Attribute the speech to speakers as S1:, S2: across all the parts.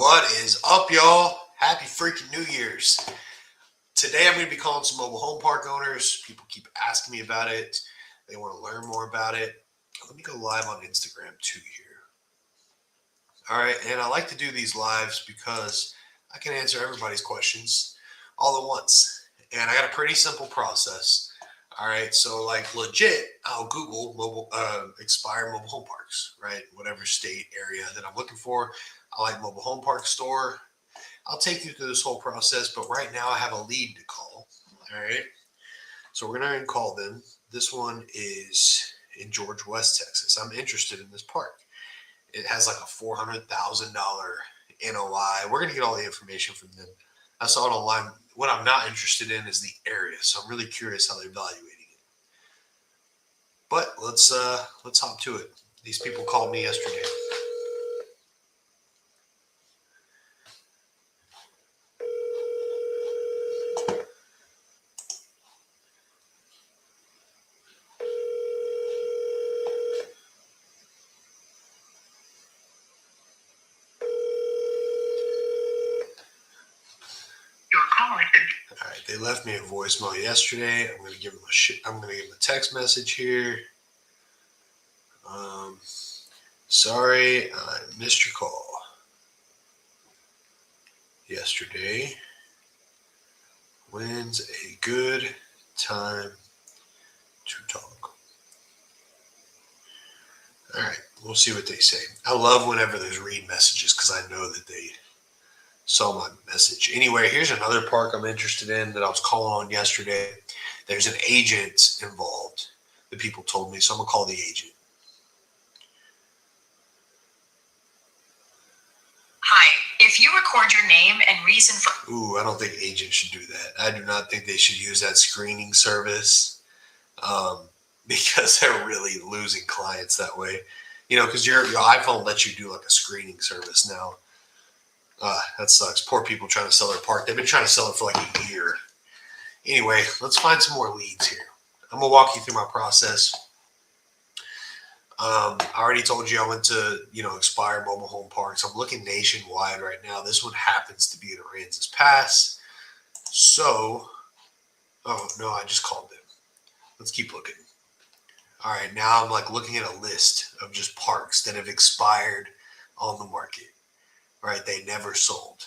S1: What is up, y'all? Happy freaking New Year's. Today I'm going to be calling some mobile home park owners. People keep asking me about it. They want to learn more about it. Let me go live on Instagram too here. All right, and I like to do these lives because I can answer everybody's questions all at once. And I got a pretty simple process. All right, so like legit, I'll Google expired mobile home parks, right? Whatever state area that I'm looking for. I like mobile home park store. I'll take you through this whole process, but right now I have a lead to call. All right, so we're gonna call them. This one is in George West, Texas. I'm interested in this park. It has like a $400,000 NOI. We're gonna get all the information from them. I saw it online. What I'm not interested in is the area, so I'm really curious how they're evaluating it. But let's hop to it. These people called me yesterday. All right, they left me a voicemail yesterday. I'm gonna give them a text message here. Sorry, I missed your call yesterday. When's a good time to talk? All right, we'll see what they say. I love whenever there's read messages because I know that they saw my message. Anyway, here's another park I'm interested in that I was calling on yesterday. There's an agent involved, the people told me, so I'm going to call the agent.
S2: Hi, if you record your name and reason for...
S1: Ooh, I don't think agents should do that. I do not think they should use that screening service because they're really losing clients that way. You know, because your iPhone lets you do like a screening service now. That sucks. Poor people trying to sell their park. They've been trying to sell it for like a year. Anyway, let's find some more leads here. I'm going to walk you through my process. I already told you I went to, expired mobile home parks. I'm looking nationwide right now. This one happens to be in Aransas Pass. So, oh, no, I just called them. Let's keep looking. All right, now I'm like looking at a list of just parks that have expired on the market. Right, they never sold.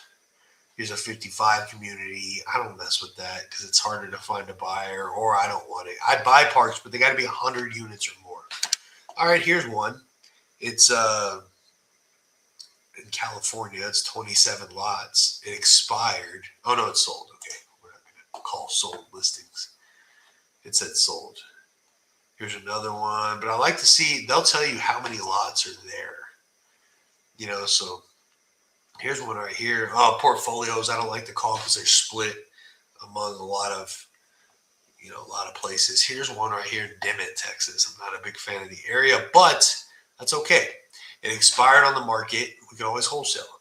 S1: Here's a 55 community. I don't mess with that because it's harder to find a buyer, or I don't want it. I'd buy parks, but they got to be 100 units or more. All right, here's one. It's in California. It's 27 lots. It expired. Oh no, it's sold. Okay, we're not gonna call sold listings. It said sold. Here's another one, but I like to see. They'll tell you how many lots are there. So. Here's one right here. Oh, portfolios. I don't like to call because they're split among a lot of places. Here's one right here in Dimmitt, Texas. I'm not a big fan of the area, but that's okay. It expired on the market. We can always wholesale it.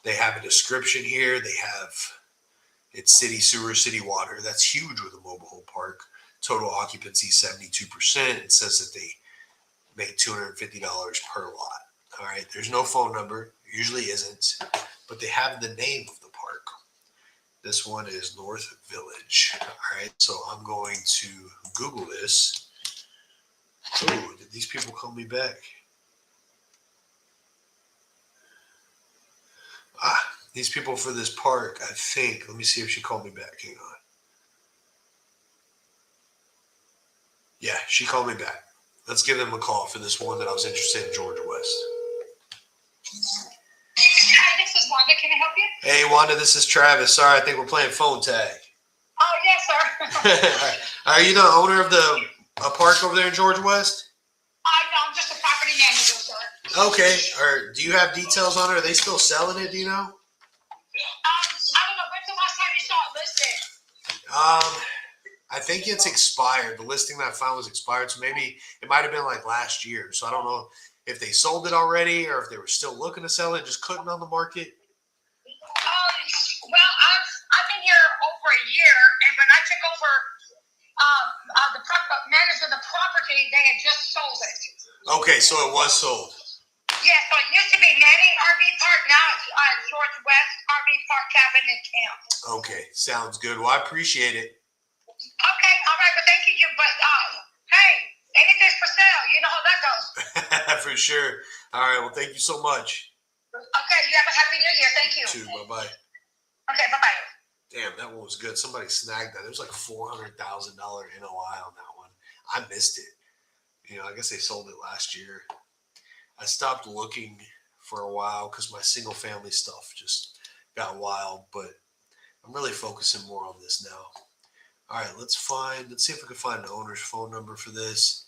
S1: They have a description here. It's city sewer, city water. That's huge with a mobile home park. Total occupancy 72%. It says that they make $250 per lot. All right. There's no phone number. Usually isn't, but they have the name of the park. This one is North Village. All right, so I'm going to Google this. Oh, did these people call me back? These people for this park, I think. Let me see if she called me back. Hang on. Yeah, she called me back. Let's give them a call for this one that I was interested in, George West.
S2: Hi, this is Wanda. Can I help you?
S1: Hey, Wanda, this is Travis. Sorry, I think we're playing phone tag.
S2: Oh, yes, sir.
S1: Are you the owner of a park over there in George West?
S2: No, I'm just a property manager, sir.
S1: Okay. Do you have details on it? Are they still selling it? Do you know?
S2: I don't know. When's the last time you saw it listed?
S1: I think it's expired. The listing that I found was expired, so maybe it might have been like last year. So I don't know if they sold it already or if they were still looking to sell it, just couldn't on the market.
S2: Well, I've been here over a year, and when I took over the management of the property, they had just sold it.
S1: Okay, so it was sold.
S2: Yeah, so it used to be Manning RV Park. Now George West RV Park Cabin and Camp.
S1: Okay, sounds good. Well, I appreciate it.
S2: Okay, all right, but thank you. But hey, anything's for sale. You know how that goes.
S1: For sure. All right, well, thank you so much.
S2: Okay, you have a happy New Year. Thank you.
S1: You too. Bye-bye.
S2: Okay, bye-bye.
S1: Damn, that one was good. Somebody snagged that. There was like $400,000 NOI on that one. I missed it. I guess they sold it last year. I stopped looking for a while because my single family stuff just got wild, but I'm really focusing more on this now. All right, let's see if we can find the owner's phone number for this.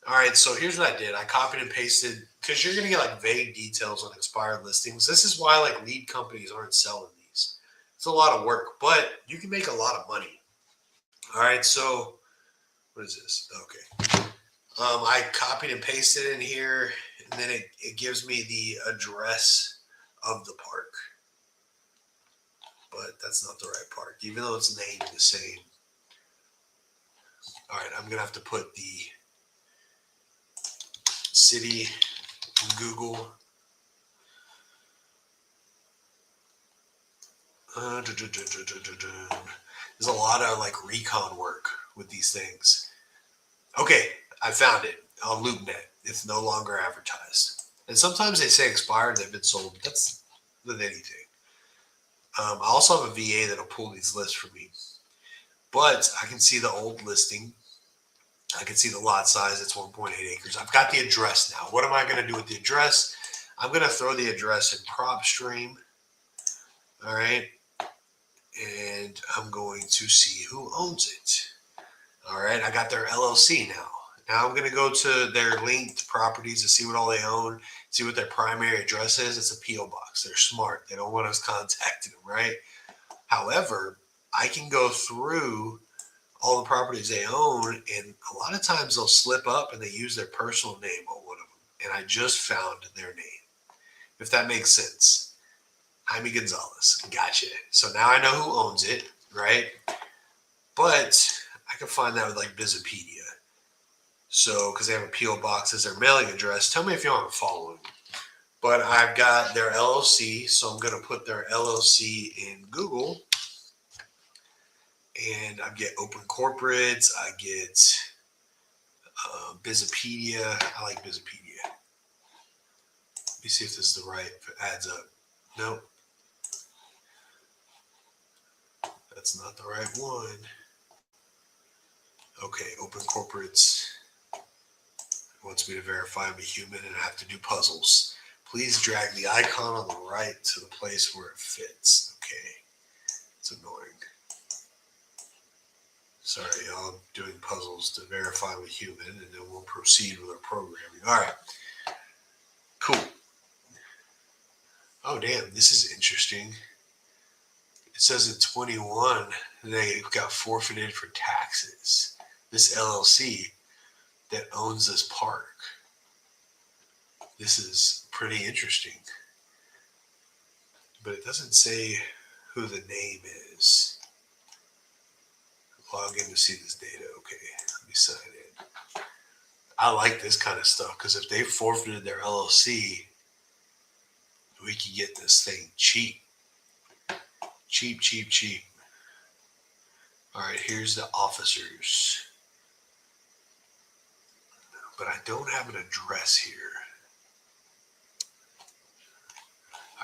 S1: All right, so here's what I did. I copied and pasted because you're going to get like vague details on expired listings. This is why like lead companies aren't selling these. It's a lot of work, but you can make a lot of money. All right, so what is this? Okay. I copied and pasted in here, and then it gives me the address of the park. But that's not the right park, even though it's named the same. All right, I'm going to have to put the city in Google. There's a lot of like recon work with these things. Okay, I found it on LoopNet. It's no longer advertised. And sometimes they say expired, they've been sold. That's with anything. I also have a VA that'll pull these lists for me. But I can see the old listing. I can see the lot size. It's 1.8 acres. I've got the address now. What am I going to do with the address? I'm going to throw the address in PropStream. All right. And I'm going to see who owns it. All right. I got their LLC now. Now I'm going to go to their linked properties to see what all they own, see what their primary address is. It's a P.O. box. They're smart. They don't want us contacting them, right? However, I can go through all the properties they own, and a lot of times they'll slip up and they use their personal name on one of them. And I just found their name, if that makes sense. Jaime Gonzalez. Gotcha. So now I know who owns it, right? But I can find that with like Bizopedia. So, because they have a P.O. box as their mailing address. Tell me if you aren't following. But I've got their LLC, so I'm going to put their LLC in Google. And I get Open Corporates. I get Bizopedia. I like Bizopedia. Let me see if this is the right, if it adds up. Nope. That's not the right one. Okay, Open Corporates. It wants me to verify I'm a human and I have to do puzzles. Please drag the icon on the right to the place where it fits. Okay. It's annoying. Sorry, y'all. I'm doing puzzles to verify I'm a human, and then we'll proceed with our programming. All right. Cool. Oh, damn. This is interesting. It says in 21 they got forfeited for taxes. This LLC that owns this park. This is pretty interesting. But it doesn't say who the name is. Log in to see this data. Okay, let me sign in. I like this kind of stuff because if they forfeited their LLC, we could get this thing cheap. Cheap, cheap, cheap. All right, here's the officers. But I don't have an address here.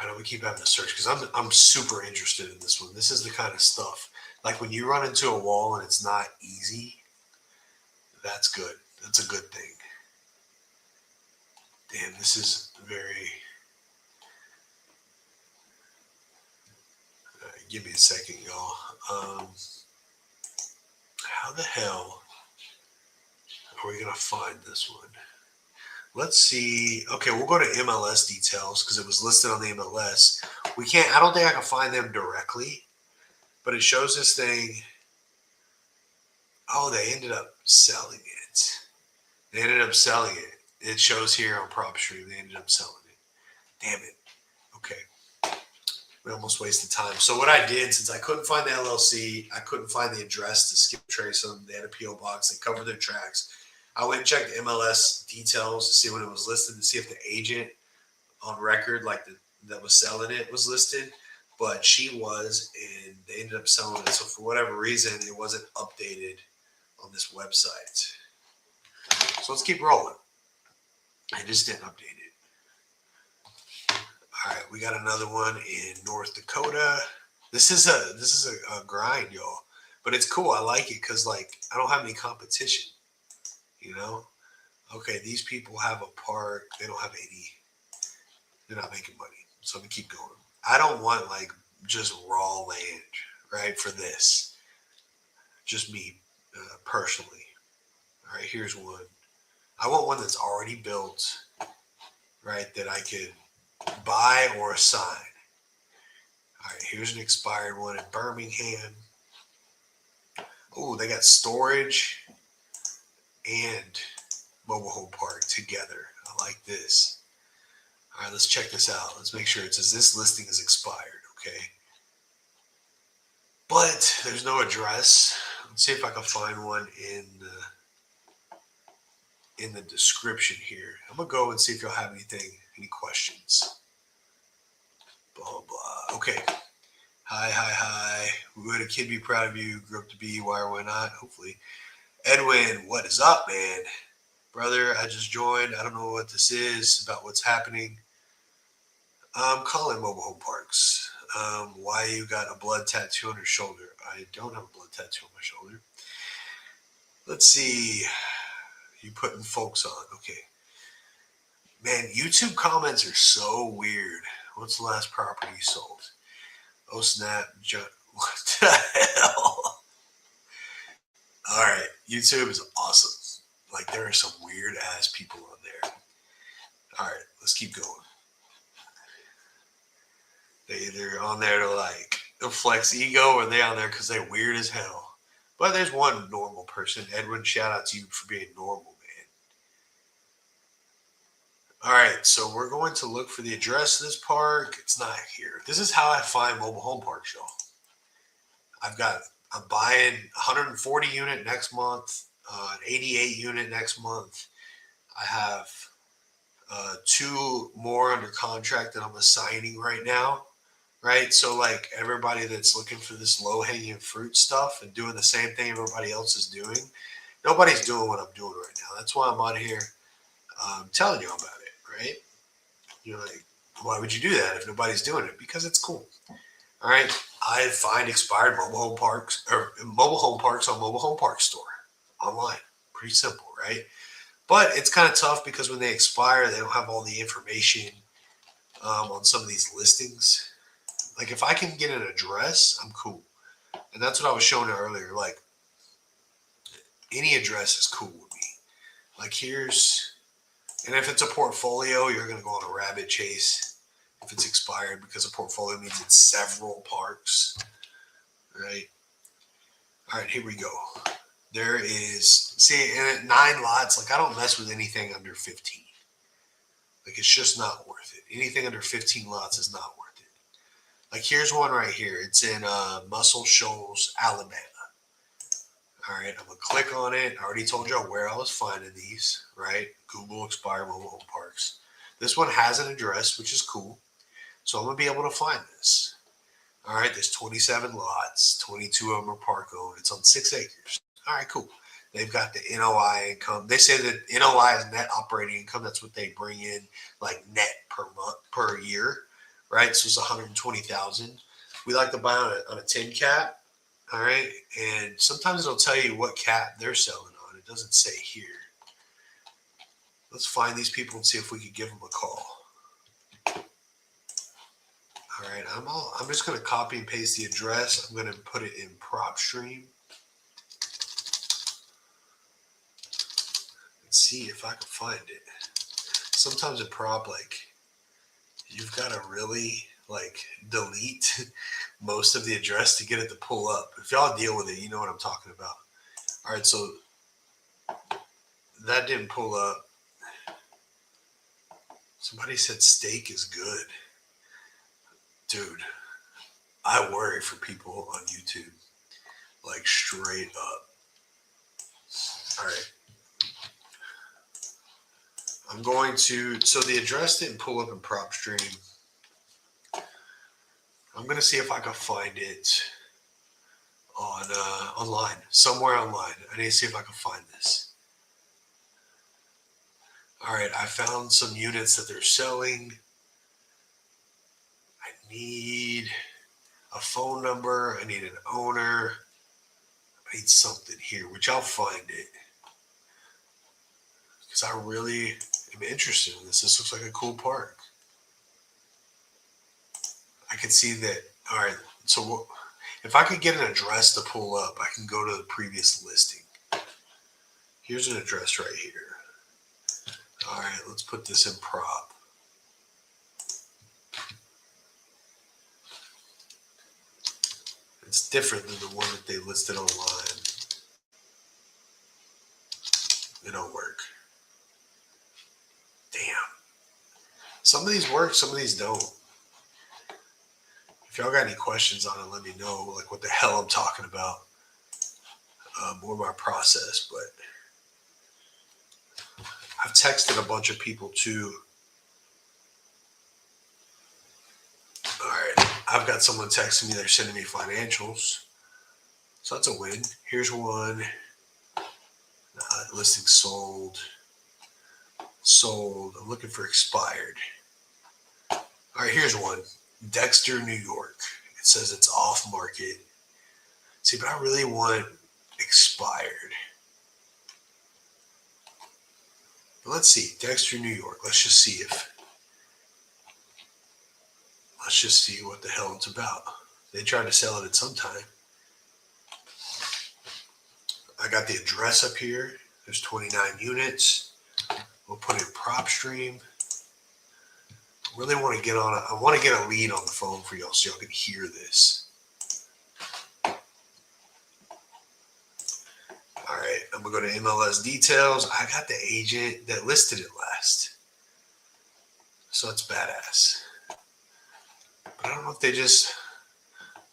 S1: I know we keep having to search because I'm super interested in this one. This is the kind of stuff. Like when you run into a wall and it's not easy, that's good. That's a good thing. Damn, this is very... give me a second, y'all. How the hell are we going to find this one? Let's see. Okay, we'll go to MLS details because it was listed on the MLS. I don't think I can find them directly, but it shows this thing. Oh, they ended up selling it. It shows here on PropStream. They ended up selling it. Damn it. Okay. We almost wasted time. So what I did, since I couldn't find the LLC, I couldn't find the address to skip trace them. They had a P.O. box. They covered their tracks. I went and checked the MLS details to see when it was listed, to see if the agent on record, like that was selling it was listed, but she was, and they ended up selling it. So for whatever reason, it wasn't updated on this website. So let's keep rolling. I just didn't update it. All right, we got another one in North Dakota. This is a grind, y'all, but it's cool. I like it because like I don't have any competition, you know. Okay, these people have a park. They don't have any. They're not making money, so I'm gonna keep going. I don't want like just raw land, right? For this, just me personally. All right, here's one. I want one that's already built, right? That I could buy or assign. All right, here's an expired one in Birmingham. Oh, they got storage and mobile home park together. I like this. All right, let's check this out. Let's make sure it says this listing is expired, okay? But there's no address. Let's see if I can find one in the description here. I'm gonna go and see if y'all have any questions. Blah, blah. Okay. Hi. Would a kid be proud of you? Grew up to be, why or why not? Hopefully. Edwin, what is up, man? Brother, I just joined. I don't know what this is, about what's happening. I'm calling mobile home parks. Why you got a blood tattoo on your shoulder? I don't have a blood tattoo on my shoulder. Let's see. You putting folks on. Okay. Man, YouTube comments are so weird. What's the last property you sold? Oh, snap. What the hell? All right. YouTube is awesome. Like, there are some weird ass people on there. All right. Let's keep going. They either on there to like flex ego, or they on there because they're weird as hell. But there's one normal person. Edwin, shout out to you for being normal, man. All right, so we're going to look for the address of this park. It's not here. This is how I find mobile home parks, y'all. I'm buying 140 unit next month, an 88 unit next month. I have 2 more under contract that I'm assigning right now. Right. So like everybody that's looking for this low hanging fruit stuff and doing the same thing everybody else is doing, nobody's doing what I'm doing right now. That's why I'm on here telling you about it. Right. You're like, why would you do that if nobody's doing it? Because it's cool. All right. I find expired mobile home parks on Mobile Home Park Store online. Pretty simple, right? But it's kind of tough because when they expire, they don't have all the information on some of these listings. Like if I can get an address, I'm cool. And that's what I was showing you earlier. Like any address is cool with me. Like and if it's a portfolio, you're going to go on a rabbit chase if it's expired, because a portfolio means it's several parks, right? All right, here we go. There is, and at 9 lots, like I don't mess with anything under 15. Like it's just not worth it. Anything under 15 lots is not worth it. Like here's one right here. It's in Muscle Shoals, Alabama. All right, I'm gonna click on it. I already told y'all where I was finding these, right? Google expired mobile home parks. This one has an address, which is cool. So I'm gonna be able to find this. All right, there's 27 lots, 22 of them are park owned. It's on 6 acres. All right, cool. They've got the NOI income. They say that NOI is net operating income. That's what they bring in, like net per year. Right, so it's 120,000. We like to buy on a 10 cap, all right. And sometimes it'll tell you what cap they're selling on. It doesn't say here. Let's find these people and see if we could give them a call. All right, I'm just going to copy and paste the address. I'm going to put it in PropStream. Let's see if I can find it. Sometimes in prop, like, you've got to really like delete most of the address to get it to pull up. If y'all deal with it, you know what I'm talking about. All right, so that didn't pull up. Somebody said steak is good. Dude, I worry for people on YouTube, like straight up. All right. I'm going to, so the address didn't pull up in PropStream. I'm going to see if I can find it on online, somewhere online. I need to see if I can find this. All right, I found some units that they're selling. I need a phone number. I need an owner. I need something here, which I'll find it. Because I really am interested in this. This looks like a cool park. I can see that. All right, so if I could get an address to pull up, I can go to the previous listing. Here's an address right here. All right, let's put this in prop. It's different than the one that they listed online. It don't work. Damn. Some of these work, some of these don't. If y'all got any questions on it, let me know, like what the hell I'm talking about. More my process, but I've texted a bunch of people too. All right, I've got someone texting me, they're sending me financials. So that's a win. Here's one. Listing sold. Sold. I'm looking for expired. All right, here's one. Dexter, New York. It says it's off market. See, but I really want expired. But let's see. Dexter, New York. Let's just see what the hell it's about. They tried to sell it at some time. I got the address up here. There's 29 units. We'll put in PropStream. I really want to get on I want to get a lead on the phone for y'all so y'all can hear this. All right, I'm going to go to MLS details. I got the agent that listed it last. So it's badass. But I don't know if they just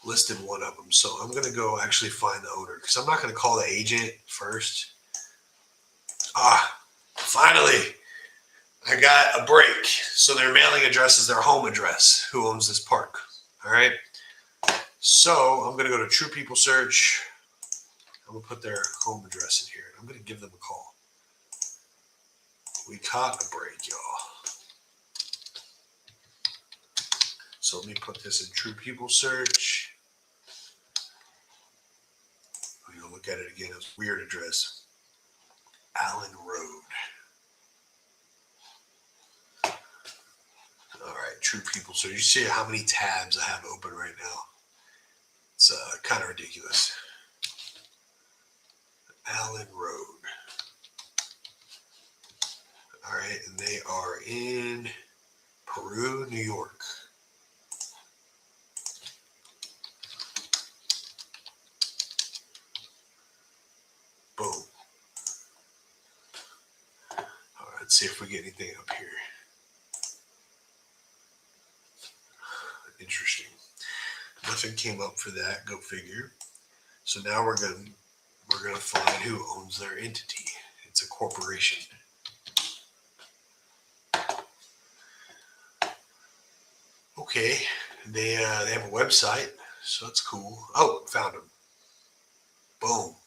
S1: listed one of them. So I'm going to go actually find the owner because I'm not going to call the agent first. Finally, I got a break. So their mailing address is their home address. Who owns this park? All right. So I'm going to go to True People Search. I'm going to put their home address in here. I'm going to give them a call. We caught a break, y'all. So let me put this in True People Search. I'm going to look at it again. It's a weird address. Allen Road. All right, True People. So you see how many tabs I have open right now. It's kind of ridiculous. Allen Road. All right, and they are in Peru, New York. Boom. All right, let's see if we get anything up here. Interesting. Nothing came up for that. Go figure. So now we're gonna find who owns their entity. It's a corporation. Okay, they have a website, so that's cool. Oh, found them. Boom.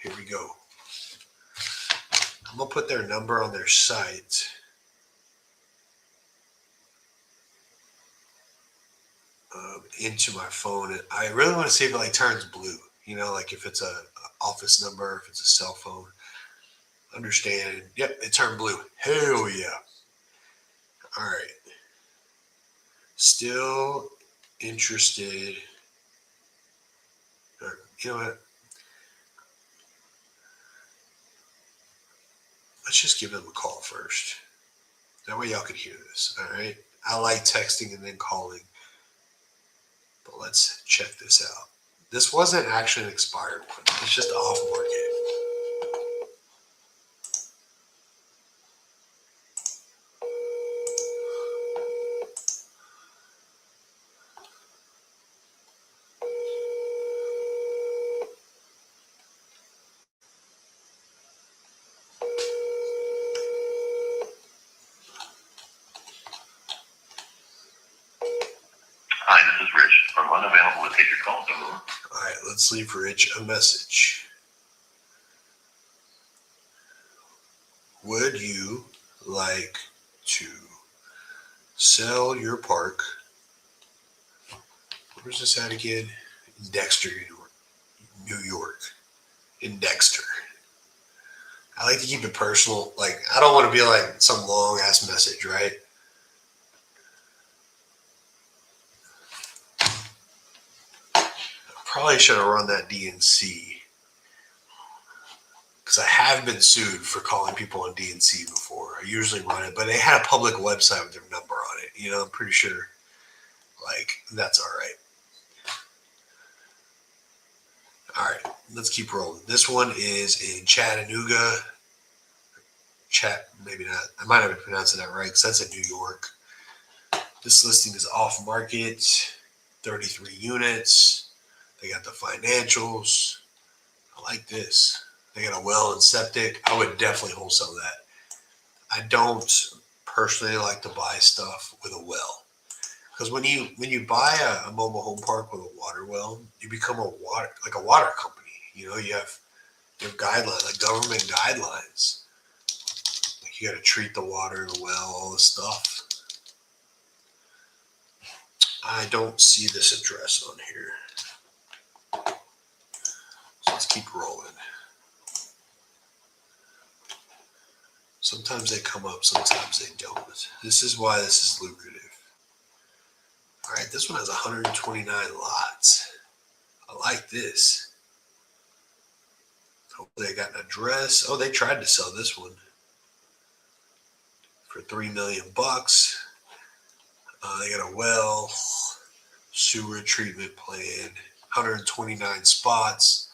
S1: Here we go. I'm gonna put their number on their site. Into my phone, and I really want to see if it like turns blue. You know, like if it's a office number, if it's a cell phone. Understand? Yep, it turned blue. Hell yeah! All right. Still interested? Or, you know what? Let's just give them a call first. That way y'all can hear this. All right. I like texting and then calling. But let's check this out. This wasn't actually an expired one. It's just off market.
S3: Hi, this is Rich. take your call, number.
S1: All right, let's leave Rich a message. Would you like to sell your park? Where's this at again? In Dexter, New York. In Dexter. I like to keep it personal. Like, I don't want to be like some long ass message, right? Probably should have run that DNC because I have been sued for calling people on DNC before. I usually run it, but they had a public website with their number on it. You know, I'm pretty sure like that's all right. All right, let's keep rolling. This one is in Chattanooga. Maybe not. I might have been pronouncing that right because that's in New York. This listing is off market, 33 units. They got the financials. I like this. They got a well and septic. I would definitely wholesale that. I don't personally like to buy stuff with a well. Because when you buy a mobile home park with a water well, you become a water company. You know, you have guidelines, like government guidelines. Like you got to treat the water, the well, all this stuff. I don't see this address on here. So let's keep rolling. Sometimes they come up, sometimes they don't. This is why this is lucrative. All right, this one has 129 lots. I like this. Hopefully they got an address. Oh, they tried to sell this one for $3 million. They got a well, sewer treatment plan, 129 spots.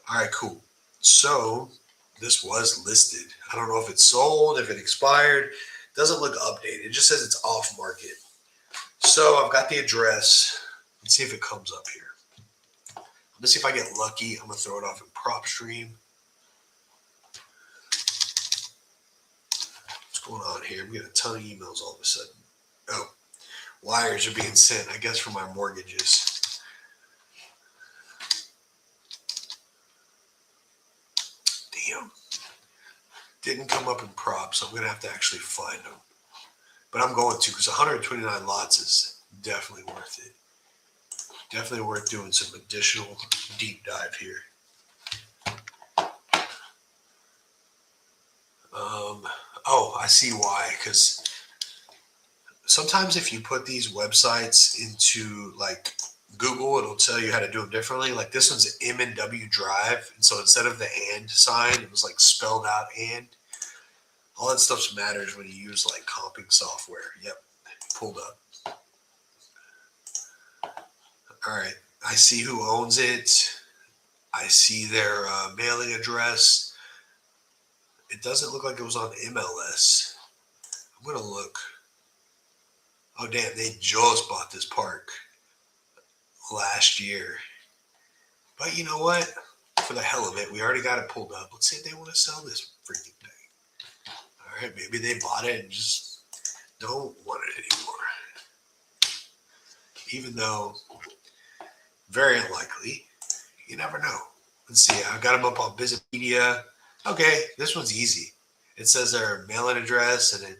S1: All right, cool. So this was listed. I don't know if it's sold, if it expired. It doesn't look updated. It just says it's off market. So I've got the address. Let's see if it comes up here. Let's see if I get lucky. I'm going to throw it off in PropStream. What's going on here? I'm getting a ton of emails all of a sudden. Oh, wires are being sent, I guess, for my mortgages. Damn. Didn't come up in prop, so I'm going to have to actually find them. But I'm going to, because 129 lots is definitely worth it. Definitely worth doing some additional deep dive here. Oh, I see why. Because sometimes if you put these websites into like Google, it'll tell you how to do them differently. Like this one's M&W Drive. And so instead of the and sign, it was like spelled out and. All that stuff matters when you use like comping software. Yep, pulled up. All right, I see who owns it. I see their mailing address. It doesn't look like it was on MLS. I'm gonna look. Oh damn, they just bought this park last year. But you know what? For the hell of it, we already got it pulled up. Let's see if they want to sell this freaking thing. All right, maybe they bought it and just don't want it anymore. Even though, very unlikely, you never know. Let's see, I got them up on Businesspedia. Okay, this one's easy. It says their mailing address and it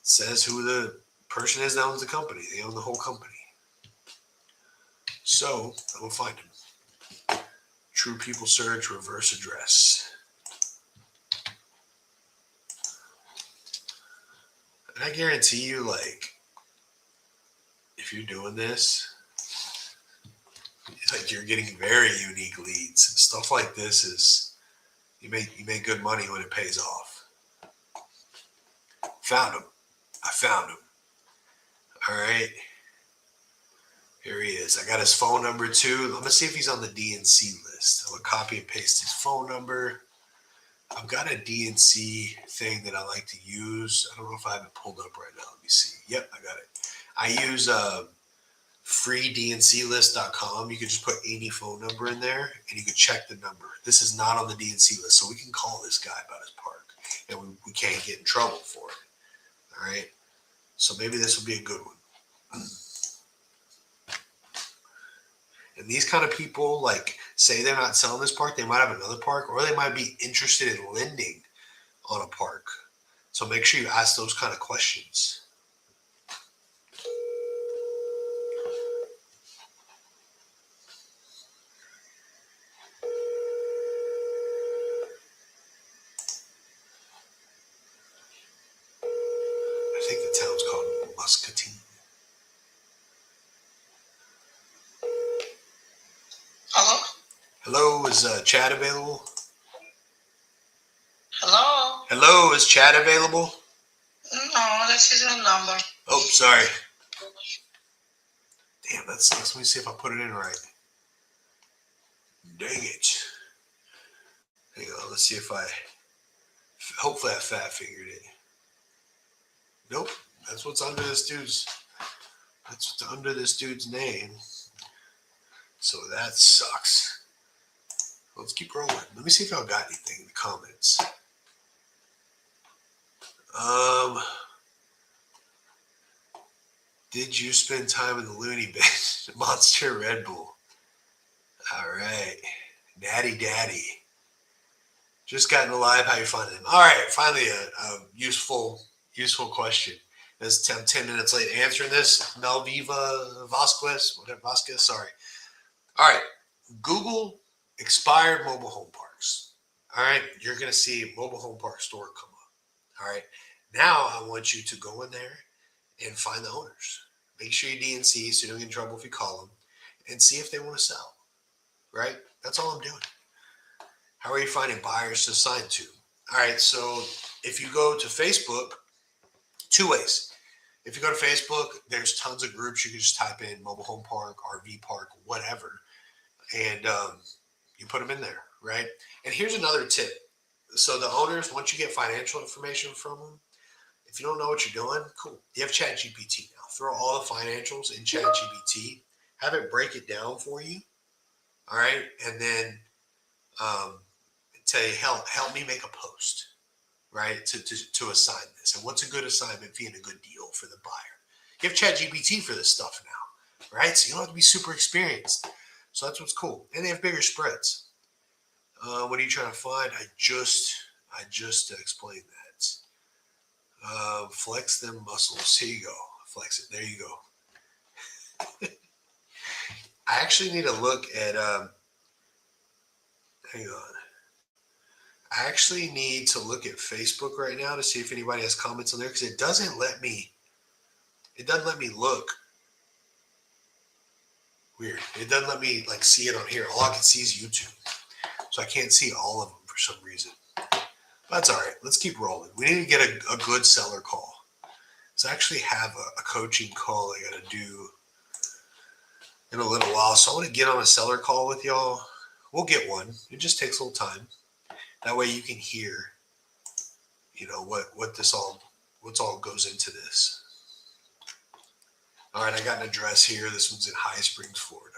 S1: says who the person is that owns the company. They own the whole company. So, I will find them. True People Search, reverse address. And I guarantee you, like, if you're doing this, like you're getting very unique leads. Stuff like this is you make good money when it pays off. Found him. I found him. All right. Here he is. I got his phone number too. I'm gonna see if he's on the DNC list. I'm gonna copy and paste his phone number. I've got a DNC thing that I like to use. I don't know if I have it pulled up right now. Let me see. Yep, I got it. I use freednclist.com. You can just put any phone number in there and you can check the number. This is not on the DNC list, so we can call this guy about his park and we can't get in trouble for it. All right. So maybe this will be a good one. And these kind of people, like, say they're not selling this park, they might have another park, or they might be interested in lending on a park. So make sure you ask those kind of questions. I think the town's called Muscatine.
S2: Hello?
S1: Hello, is Chad available?
S2: Hello?
S1: Hello, is Chad available?
S2: No, this is a number.
S1: Oh, sorry. Damn, that sucks. Let me see if I put it in right. Dang it. Hang on, let's see if hopefully I fat fingered it. Nope, that's what's under this dude's name. So that sucks. Let's keep rolling. Let me see if y'all got anything in the comments. Did you spend time in the loony bin? Monster Red Bull. All right. Natty Daddy. Just gotten alive. How you finding them? All right. Finally, a useful question. I'm 10 minutes late answering this. Melviva Vasquez, whatever, Vasquez, sorry. All right. Google expired mobile home parks. All right. You're going to see mobile home park store come up. All right. Now I want you to go in there and find the owners. Make sure you DNC so you don't get in trouble if you call them, and see if they want to sell. Right? That's all I'm doing. How are you finding buyers to sign to? All right. So if you go to Facebook, two ways. If you go to Facebook, there's tons of groups. You can just type in mobile home park, RV park, whatever, and you put them in there, right? And here's another tip. So the owners, once you get financial information from them, if you don't know what you're doing, cool. You have ChatGPT now. Throw all the financials in ChatGPT. Have it break it down for you, all right? And then tell you, help me make a post, right, to assign this. And what's a good assignment fee and a good deal for the buyer? You have ChatGPT for this stuff now, right? So you don't have to be super experienced. So that's what's cool. And they have bigger spreads. What are you trying to find? I just explained that. Flex them muscles. Here you go. Flex it. There you go. I actually need to look at, hang on. I actually need to look at Facebook right now to see if anybody has comments on there, because it doesn't let me look. Weird. It doesn't let me like see it on here. All I can see is YouTube. So I can't see all of them for some reason. But that's all right. Let's keep rolling. We need to get a good seller call. So I actually have a coaching call I got to do in a little while. So I want to get on a seller call with y'all. We'll get one. It just takes a little time. That way you can hear, what's all goes into this. All right, I got an address here. This one's in High Springs, Florida.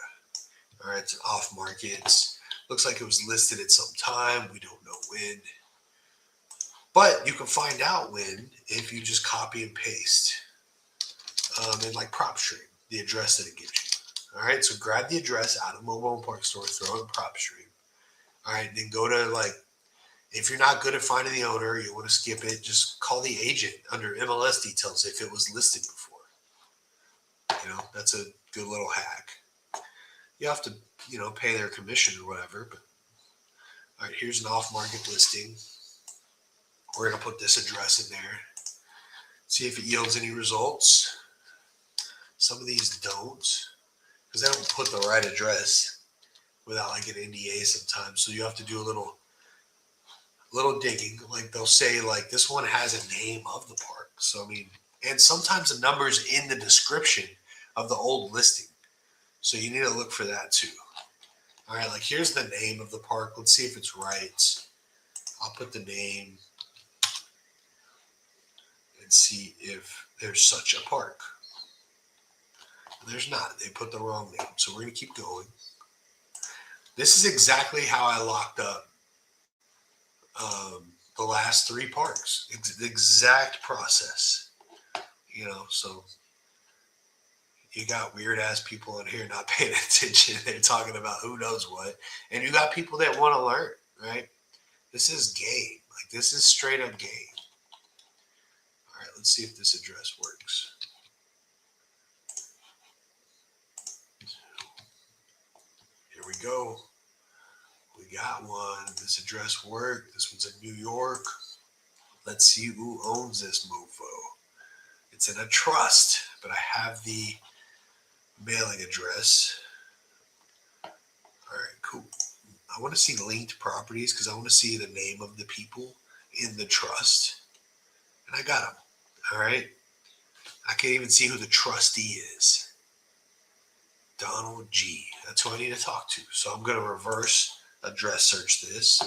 S1: All right, it's off market. Looks like it was listed at some time. We don't know when. But you can find out when if you just copy and paste in like PropStream, the address that it gives you. All right, so grab the address out of Mobile Home Park Store, throw it in PropStream. All right, then go to if you're not good at finding the owner, you want to skip it, just call the agent under MLS details if it was listed before. That's a good little hack. You have to, pay their commission or whatever. But all right, here's an off-market listing. We're going to put this address in there. See if it yields any results. Some of these don't, because they don't put the right address without like an NDA sometimes. So you have to do a little digging. Like they'll say like this one has a name of the park. So and sometimes the number's in the description of the old listing. So you need to look for that too. All right, like here's the name of the park. Let's see if it's right. I'll put the name and see if there's such a park. There's not. They put the wrong name. So we're going to keep going. This is exactly how I locked up the last 3 parks. The exact process. So You got weird ass people in here not paying attention. They're talking about who knows what. And you got people that want to learn, right? This is game. Like, this is straight up game. All right, let's see if this address works. Here we go. We got one. This address worked. This one's in New York. Let's see who owns this mofo. It's in a trust, but I have the mailing address. All right, cool. I want to see linked properties because I want to see the name of the people in the trust. And I got them. All right. I can't even see who the trustee is. Donald G. That's who I need to talk to. So I'm going to reverse address search this.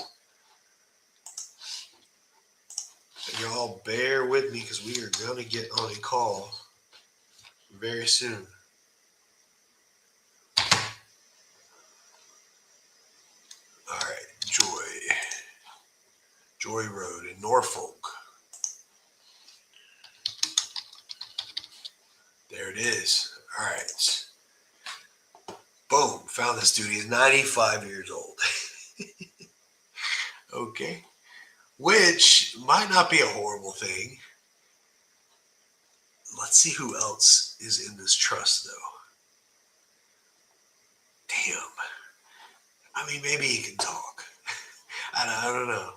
S1: And y'all bear with me because we are going to get on a call very soon. All right, Joy Road in Norfolk. There it is. All right. Boom, found this dude. He's 95 years old. Okay. Which might not be a horrible thing. Let's see who else is in this trust, though. Damn. I mean, maybe he can talk. I don't know.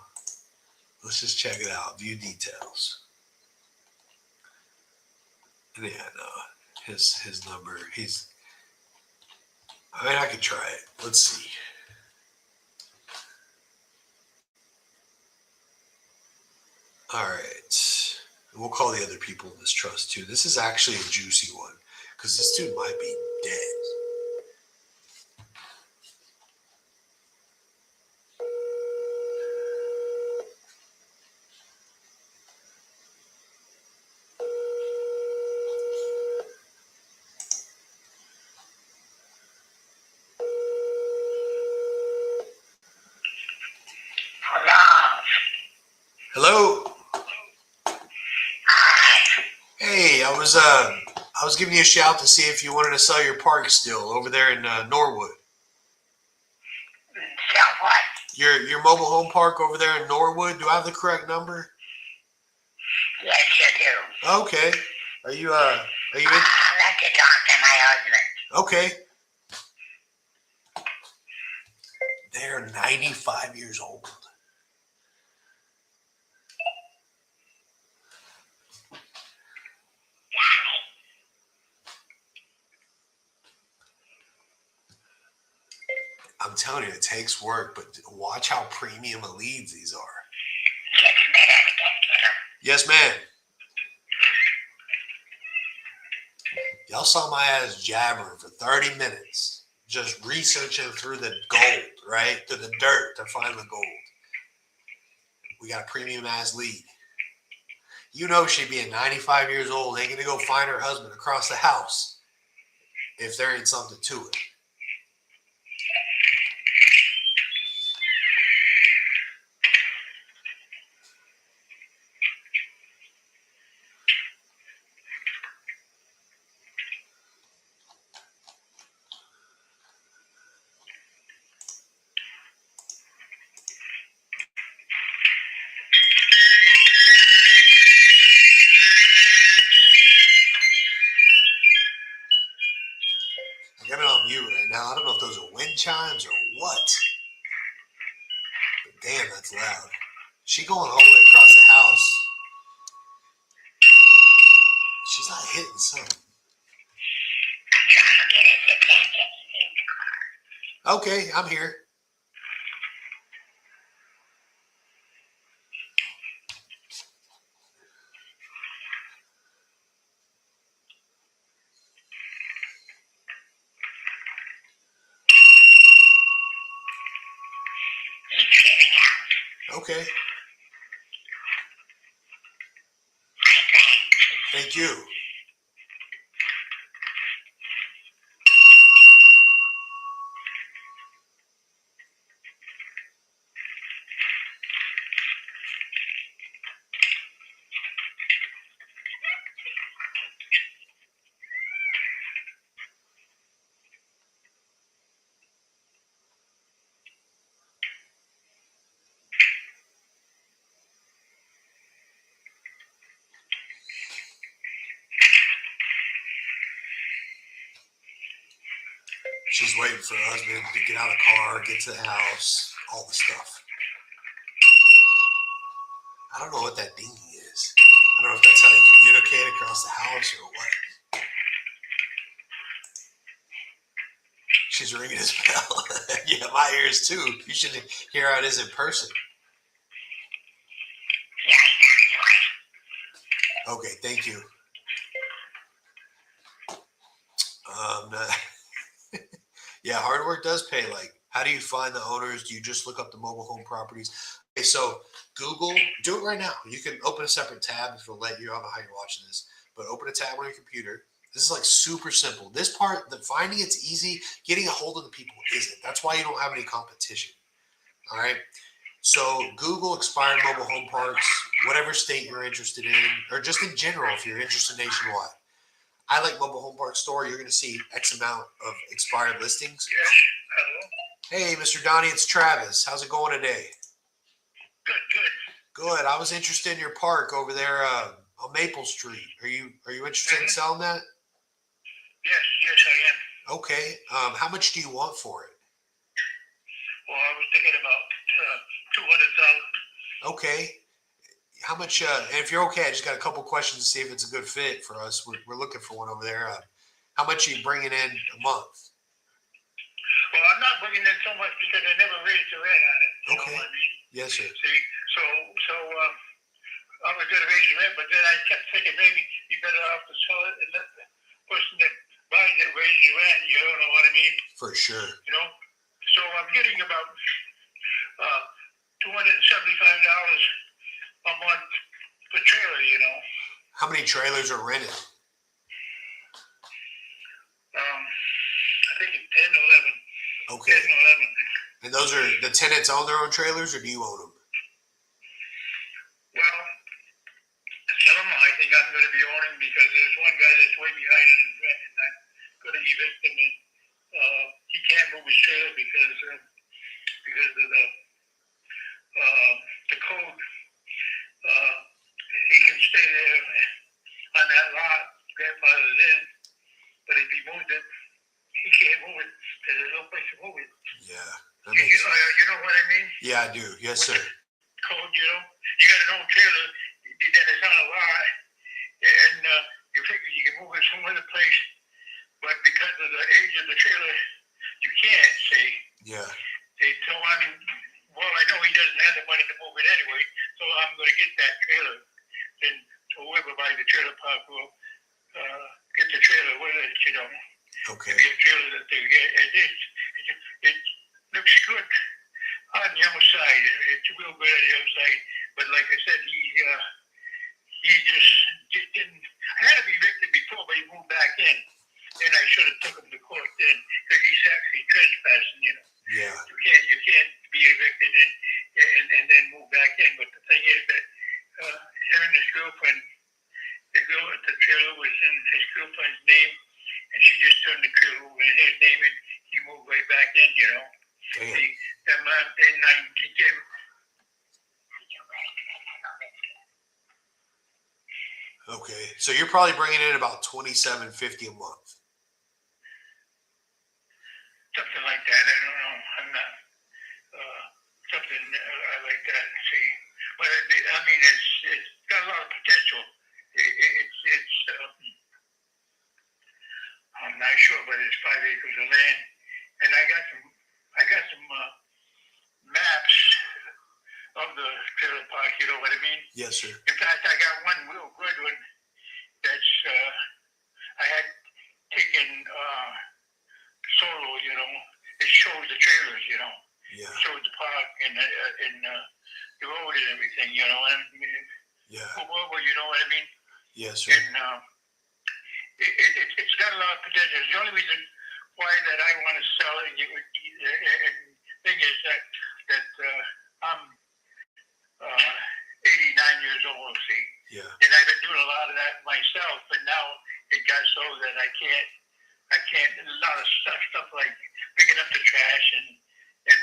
S1: Let's just check it out. View details. Yeah, no. His number. I could try it. Let's see. All right. We'll call the other people in this trust too. This is actually a juicy one because this dude might be dead. Hello. Hey, I was giving you a shout to see if you wanted to sell your park still over there in Norwood.
S2: Sell what?
S1: Your mobile home park over there in Norwood. Do I have the correct number?
S2: Yes, you do.
S1: Okay. Are you in?
S2: I'd like to talk to my husband.
S1: Okay. They're 95 years old. I'm telling you, it takes work, but watch how premium a leads these are. Yes, ma'am. Y'all saw my ass jabbering for 30 minutes, just researching through the gold, right? Through the dirt to find the gold. We got a premium ass lead. You know she being 95 years old ain't gonna go find her husband across the house if there ain't something to it. I got it on mute right now. I don't know if those are wind chimes or what. But damn, that's loud. She going all the way across the house. She's not hitting something.
S2: I'm trying to get his attention. He's in the car.
S1: Okay, I'm here.
S2: He's getting out.
S1: Okay,
S2: I think.
S1: thank you. She's waiting for her husband to get out of the car, get to the house, all the stuff. I don't know what that dinghy is. I don't know if that's how you communicate across the house or what. She's ringing his bell. Yeah, my ears too. You should hear how it is in person. Okay, thank you. Yeah, hard work does pay. Like, how do you find the owners? Do you just look up the mobile home properties? Okay, so Google, do it right now. You can open a separate tab if it'll let you. I don't know how you're watching this, but open a tab on your computer. This is like super simple. This part, the finding it's easy, getting a hold of the people isn't. That's why you don't have any competition. All right. So Google expired mobile home parks, whatever state you're interested in, or just in general if you're interested nationwide. I like mobile home park store. You're going to see X amount of expired listings.
S3: Yes. Hello.
S1: Hey, Mr. Donnie, it's Travis. How's it going today?
S3: Good.
S1: Good. I was interested in your park over there on Maple Street. Are you interested in selling that?
S3: Yes, I am.
S1: Okay. How much do you want for it?
S3: Well, I was thinking about 200,000.
S1: Okay. How much? And if you're okay, I just got a couple questions to see if it's a good fit for us. We're looking for one over there. How much are you bringing in a month?
S3: Well, I'm not bringing in so much because I never raised the rent on it. You
S1: Okay.
S3: know what I mean?
S1: Yes, sir.
S3: See, so I was going to raise the rent, but then I kept thinking maybe you better off to sell it and let the person that buys it raise the rent. You don't know what I mean?
S1: For sure.
S3: You know? So I'm getting about $275 a month per trailer, you know.
S1: How many trailers are rented?
S3: I think it's 10, 11.
S1: Okay.
S3: 10, 11.
S1: And those are the tenants own their own trailers, or do you own them?
S3: Well, some of them I think I'm going to be owning because there's one guy that's way behind on his rent, and I'm going to evict him. And he can't move his trailer because of the code. He can stay there on that lot, grandfather's in, but if he moved it, he can't move it because there's no place to move it.
S1: Yeah. That
S3: You,
S1: makes sense.
S3: you know what I mean?
S1: Yeah, I do. Yes, sir.
S3: Code, you know, you got an old trailer that is on a lot, and you figure you can move it some other place, but because of the age of the trailer, you can't. See,
S1: Yeah.
S3: they tell him, well, I know he doesn't have the money to move it anyway, so I'm going to get that trailer. And so whoever buys the trailer park will get the trailer with it, you know.
S1: Okay.
S3: The trailer that they get, it looks good on the outside. It's real good on the outside, but like I said, he just didn't. I had him evicted before, but he moved back in. Then I should have took him to court then, because he's actually trespassing. You know,
S1: Yeah.
S3: you can't be evicted and then move back in. But the thing is that him and his girlfriend, the trailer was in his girlfriend's name, and she just turned the trailer over in his name, and he moved right back in. You know.
S1: Damn.
S3: That man, and he gave.
S1: Okay. So you're probably bringing in about $27.50 a month.
S3: Something like that. I don't know. I'm not something like that. See, but I mean, it's got a lot of potential. It's I'm not sure, but it's 5 acres of land, and I got some maps of the trailer park. You know what I mean?
S1: Yes, sir.
S3: In fact, I got one real good one that's I had taken solo. You know, it shows the trailers. You know,
S1: Yeah.
S3: it shows the park and the road and everything. You know, and
S1: Yeah.
S3: well, you know what I mean.
S1: Yes, sir.
S3: And it's got a lot of potential. The only reason why that I want to sell it, and thing is that I'm 89 years old. See.
S1: Yeah.
S3: And I've been doing a lot of that myself, but now it got so that I can't, a lot of stuff like picking up the trash and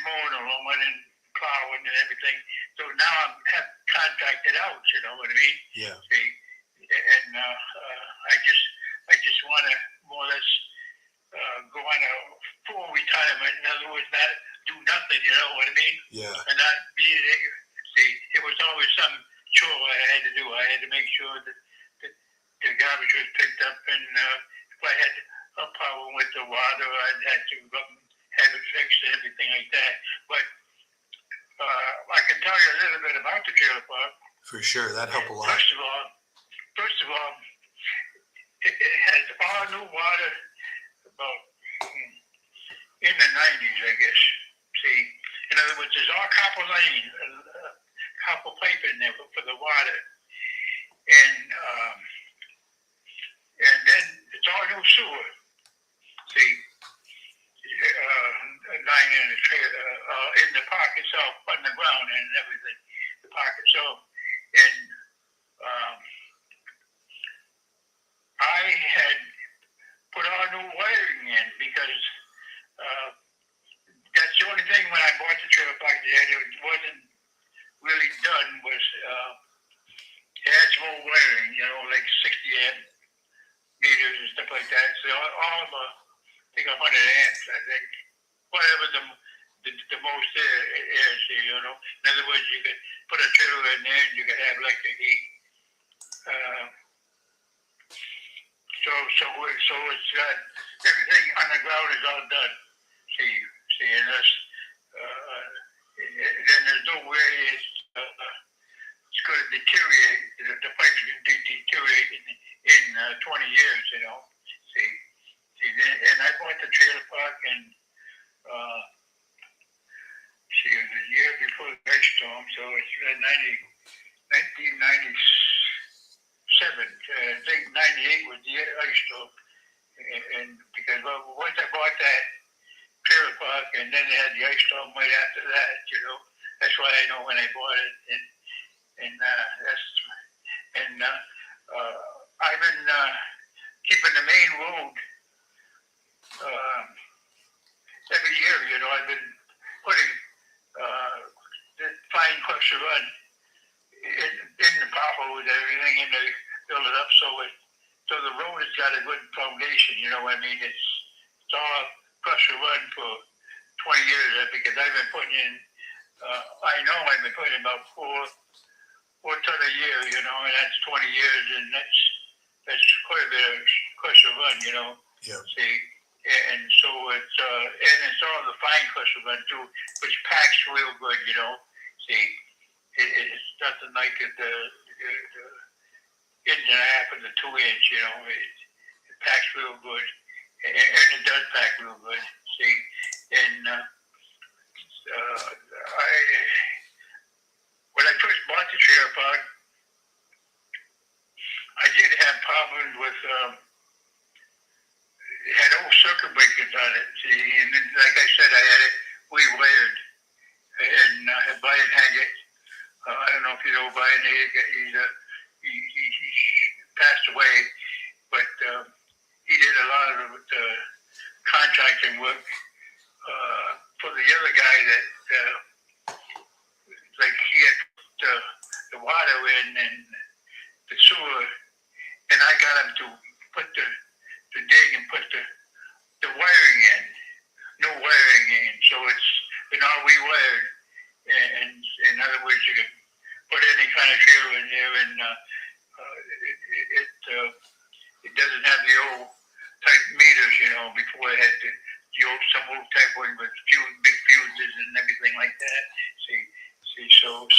S3: mowing the lawn and plowing and everything. So now I'm contracted out, you know what I mean?
S1: Yeah.
S3: See? And I just want to more or less go on a full nothing, you know what I mean?
S1: Yeah.
S3: And not be see, it was always some chore I had to do. I had to make sure that the garbage was picked up, and if I had a problem with the water, I'd have to have it fixed and everything like that. But I can tell you a little bit about the trailer park.
S1: For sure. That'd help a lot.
S3: First of all, it has all new water about in the 90s, I guess. See, in other words, there's all copper line, copper pipe in there for the water, and then it's all new sewer. See, line in the park itself, on the ground and everything, the park itself, and I had put all new wiring in because that's the only thing when I bought the trailer park that it wasn't really done was it had some old wiring, you know, like 60 amp meters and stuff like that. So all of I think 100 amps, I think, whatever the most is, you know. In other words, you could put a trailer in there and you could have electric heat. So it's got everything on the ground is all done. See, and then there's no way it's going to deteriorate. The pipes can deteriorate in 20 years, you know. See, and I bought the trailer park and it was a year before the ice storm, so it's 1997. I think 98 was the ice storm, and because once I bought that trailer park, and then they had the ice storm right after that, you know. That's why I know when I bought it, I've been keeping the main road every year, you know. I've been putting the fine crusher run in the potholes and everything, and they build it up so the road has got a good foundation, you know what I mean? It's all crusher run for 20 years because I've been putting in, I know I've been putting in about 4 ton a year, you know, and that's 20 years, and that's quite a bit of crusher run, you know.
S1: Yeah.
S3: See, and so it's all the fine crusher run too, which packs real good, you know. See, it's nothing like the inch and a half and the 2 inch, you know. It packs real good, and it does pack real good. See, and when I first bought the trailer park, I did have problems with it had old circuit breakers on it. See, and then, like I said, I had it rewired, and I had Brian Haggett. I don't know if you know Brian Haggett. He passed away, but he did a lot of the contracting work for the other guy that like he had the water in and the sewer, and I got him to put the dig and put the wiring in, no wiring in, so it's been all rewired, and in other words, you can put any kind of trailer in there, and it doesn't have the old type meters, you know. Before it had some old type one with big fuses and everything like that. See, so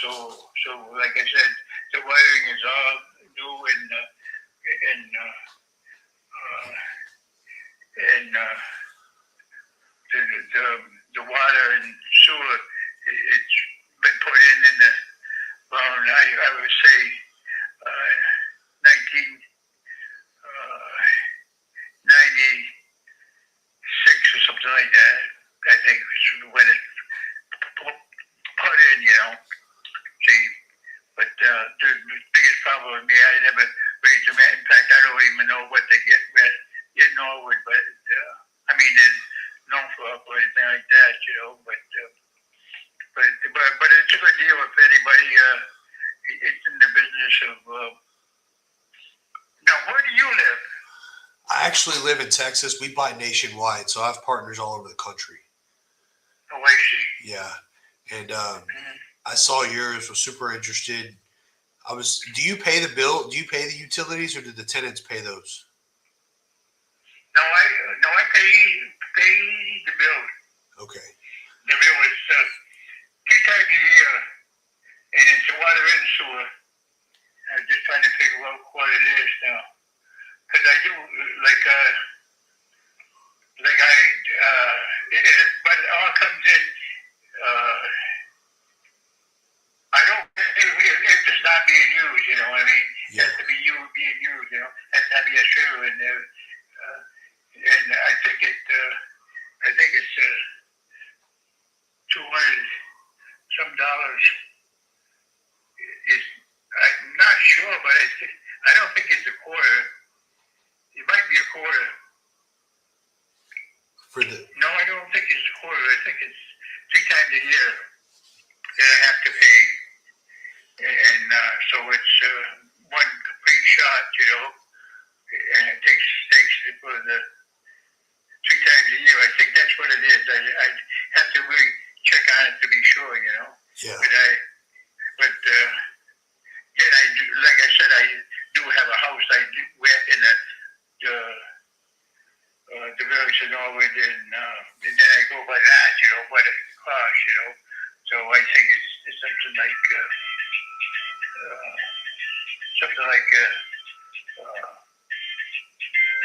S3: like I said, the wiring is all new, and the water and sewer, it's been put in the around, I would say 1996 or something like that. I think was when it put in, you know. See, but the biggest problem with me, I never raised them. In fact, I don't even know what they get in Norwood, but I mean in Norfolk or anything like that, you know. But it's a good deal if anybody it's in the business of. Now, where do you live?
S1: I actually live in Texas. We buy nationwide, so I have partners all over the country.
S3: Oh, I see.
S1: Yeah, and
S3: Mhm.
S1: I saw yours. Was super interested. Do you pay the bill? Do you pay the utilities, or did the tenants pay those?
S3: No, I pay the bill.
S1: Okay.
S3: The bill is 3 times a year, and it's water and sewer. I'm just trying to figure out what it is now, because I do but it all comes in. I don't if it's not being used, you know what I mean. It
S1: Yeah.
S3: has to be being used, you know. It has to be a trailer in there, and I think it's $200 some dollars. Is I'm not sure, but I don't think it's a quarter. It might be a quarter.
S1: For the
S3: No, I don't think it's a quarter. I think it's 3 times a year that I have to pay, and so it's one complete shot, you know, and it takes it for the 3 times a year. I think that's what it is. I have to really check on it to be sure, you know.
S1: yeah.
S3: But yeah, I do, like I said, I do have a house. We're in the village of Norwood, and then I go by that, you know, what it costs, you know. So I think it's something like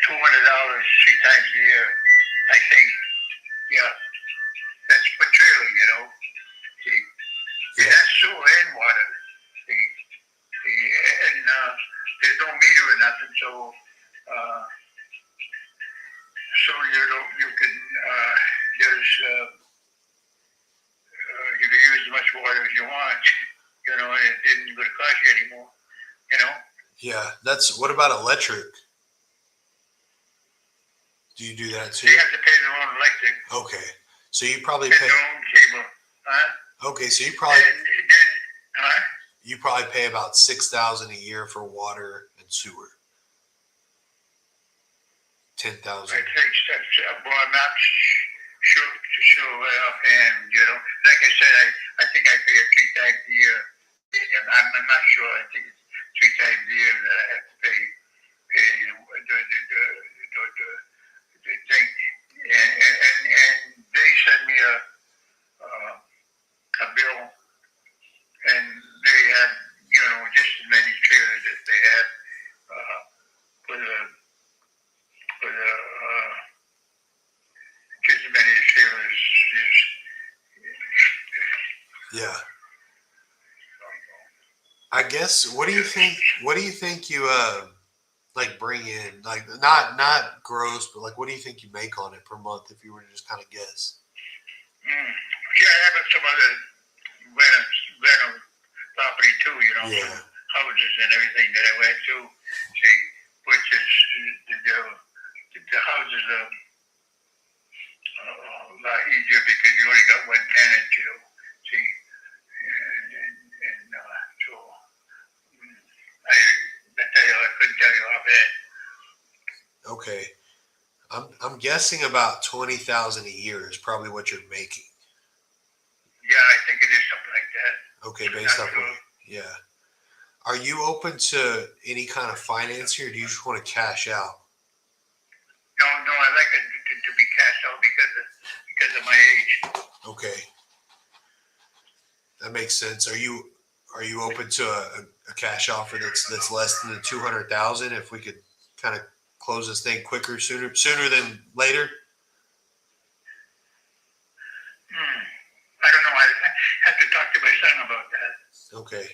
S3: $200 3 times a year. I think, yeah, that's for trailer, you know. See,
S1: Yeah.
S3: that's sewer and water. See, and there's no meter or nothing, so you can there's you can use as much water as you want, you know, and it isn't going to cost you anymore, you know.
S1: Yeah. What about electric? Do you do that too?
S3: They have to pay their own electric
S1: Okay. So you probably
S3: and
S1: pay.
S3: their own cable, huh?
S1: Okay. So
S3: And then, huh?
S1: you probably pay about $6,000 a year for water and sewer. 10,000.
S3: I think that's well, I'm not sure right offhand, you know. Like I said, I think I pay it 3 times a year. I'm not sure. I think it's 3 times a year that I have to pay the thing, and they send me a bill, and they have, you know, just as many trailers as they have for the just as many trailers is.
S1: Yeah. I guess. What do you think? What do you think you like bring in? Like not gross, but like what do you think you make on it per month if you were to just kind of guess?
S3: Yeah, I have some other rental property too, you know,
S1: Yeah.
S3: some houses and everything that I went to, see, which is the houses are a lot easier because you only got one tenant, you know, see, and so I couldn't tell you offhand.
S1: Okay. I'm guessing about 20,000 a year is probably what you're making.
S3: Yeah, I think it is something like that.
S1: Okay, based
S3: Not
S1: off
S3: sure.
S1: of yeah. Are you open to any kind of financing, or do you just want to cash out?
S3: No, I like it to be cashed out because of my age.
S1: Okay, that makes sense. Are you open to a cash offer that's less than the 200,000? If we could kind of close this thing quicker, sooner than later.
S3: I don't know. I have to talk to my son about that.
S1: Okay.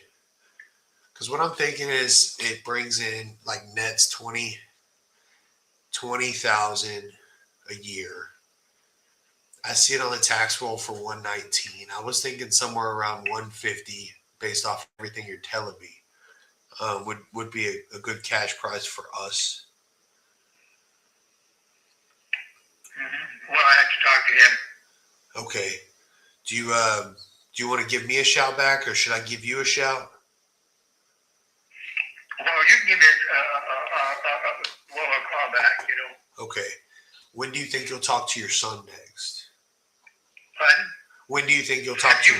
S1: Because what I'm thinking is it brings in like nets 20,000 a year. I see it on the tax roll for 119. I was thinking somewhere around 150 based off everything you're telling me. Would be a good cash price for us.
S3: Well, I have to talk to him.
S1: Okay. Do you want to give me a shout back, or should I give you a shout?
S3: Well, you can give me a call back, you know.
S1: Okay. When do you think you'll talk to your son next?
S3: Pardon?
S1: When do you think you'll talk
S3: Have
S1: to
S3: you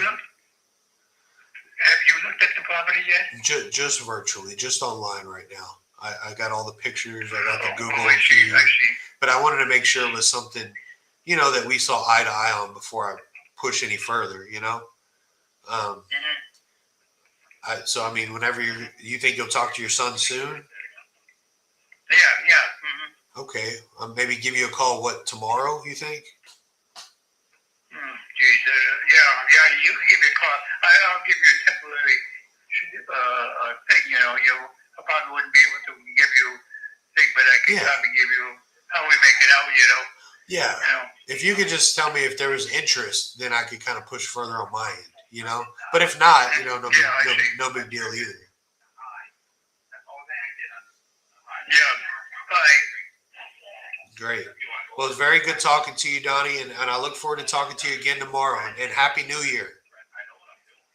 S3: looked at the property yet?
S1: just virtually, just online right now? I got all the pictures. I got the Google
S3: I see.
S1: view,
S3: I see.
S1: but I wanted to make sure it was something, that we saw eye to eye on before I push any further. So I mean, whenever you think you'll talk to your son soon?
S3: Yeah.
S1: Okay, maybe give you a call. What, tomorrow? You think?
S3: Geez, yeah. You can give me a call. I'll give you a temporary thing. I probably wouldn't be able to give you a thing, but I can probably give you how we make it out.
S1: Yeah. If you could just tell me if there was interest, then I could kind of push further on my end. But if not, no big deal either.
S3: Yeah. Bye.
S1: Great. Well, it's very good talking to you, Donnie, and I look forward to talking to you again tomorrow. And Happy New Year.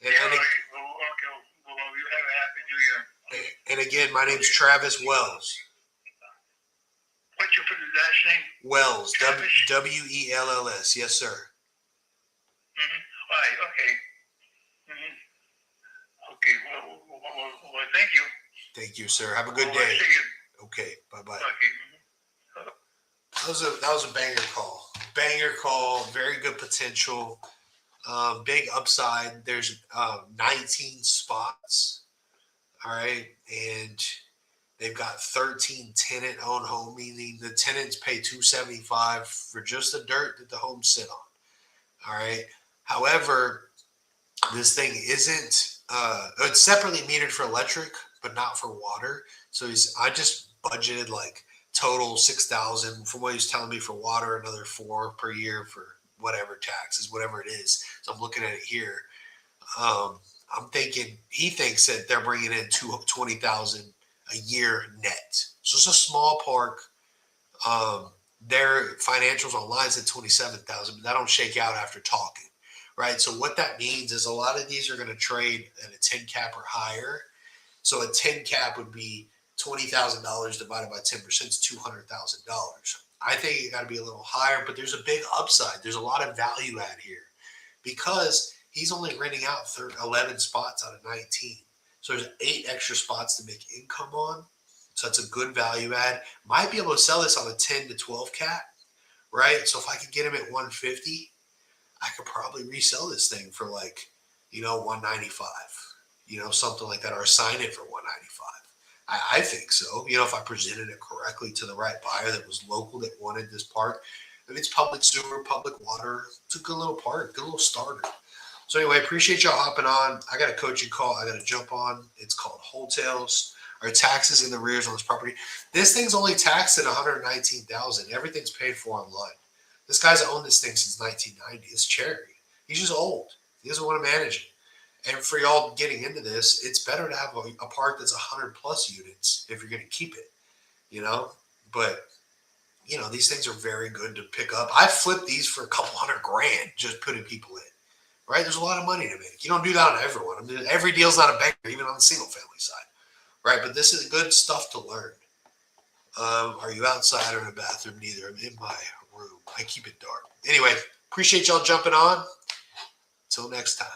S3: Okay. Well, you have a Happy New Year.
S1: And again, my name's Travis Wells.
S3: What's your last name?
S1: Wells.
S3: Travis?
S1: Wells. Yes, sir.
S3: Right. Okay. Okay. Well, thank you.
S1: Thank you, sir. Have a good
S3: I'll
S1: day.
S3: see you.
S1: Okay. Bye-bye.
S3: Okay.
S1: That was a banger call. Banger call. Very good potential. Big upside. There's 19 spots. All right. And they've got 13 tenant-owned home, meaning the tenants pay $275 for just the dirt that the homes sit on. All right. However, this thing isn't. It's separately metered for electric, but not for water. So I just budgeted like total $6,000 from what he's telling me for water, another $4,000 per year for whatever taxes, whatever it is. So I'm looking at it here. I'm thinking he thinks that they're bringing in $20,000 a year net. So it's a small park. Their financials online said $27,000, but that don't shake out after talking, right? So what that means is a lot of these are going to trade at a 10 cap or higher. So a 10 cap would be $20,000 divided by 10% is $200,000. I think it got to be a little higher, but there's a big upside. There's a lot of value add here because he's only renting out 11 spots out of 19. So there's 8 extra spots to make income on. So that's a good value add. Might be able to sell this on a 10 to 12 cap, right? So if I could get him at 150, I could probably resell this thing for like, 195, something like that, or assign it for 195. I think so. If I presented it correctly to the right buyer that was local that wanted this park, if it's public sewer, public water, it's a good little park, good little starter. So anyway, appreciate y'all hopping on. I got a coaching call I got to jump on. It's called Wholetails, or taxes in the rears on this property. This thing's only taxed at $119,000. Everything's paid for online. This guy's owned this thing since 1990. It's charity. He's just old. He doesn't want to manage it. And for y'all getting into this, it's better to have a park that's 100 plus units if you're going to keep it, But, these things are very good to pick up. I flipped these for a couple $100,000 just putting people in, right? There's a lot of money to make. You don't do that on everyone. I mean, every deal's not a banker, even on the single family side, right? But this is good stuff to learn. Are you outside or in a bathroom? Neither. I'm in my room. I keep it dark. Anyway, appreciate y'all jumping on. Till next time.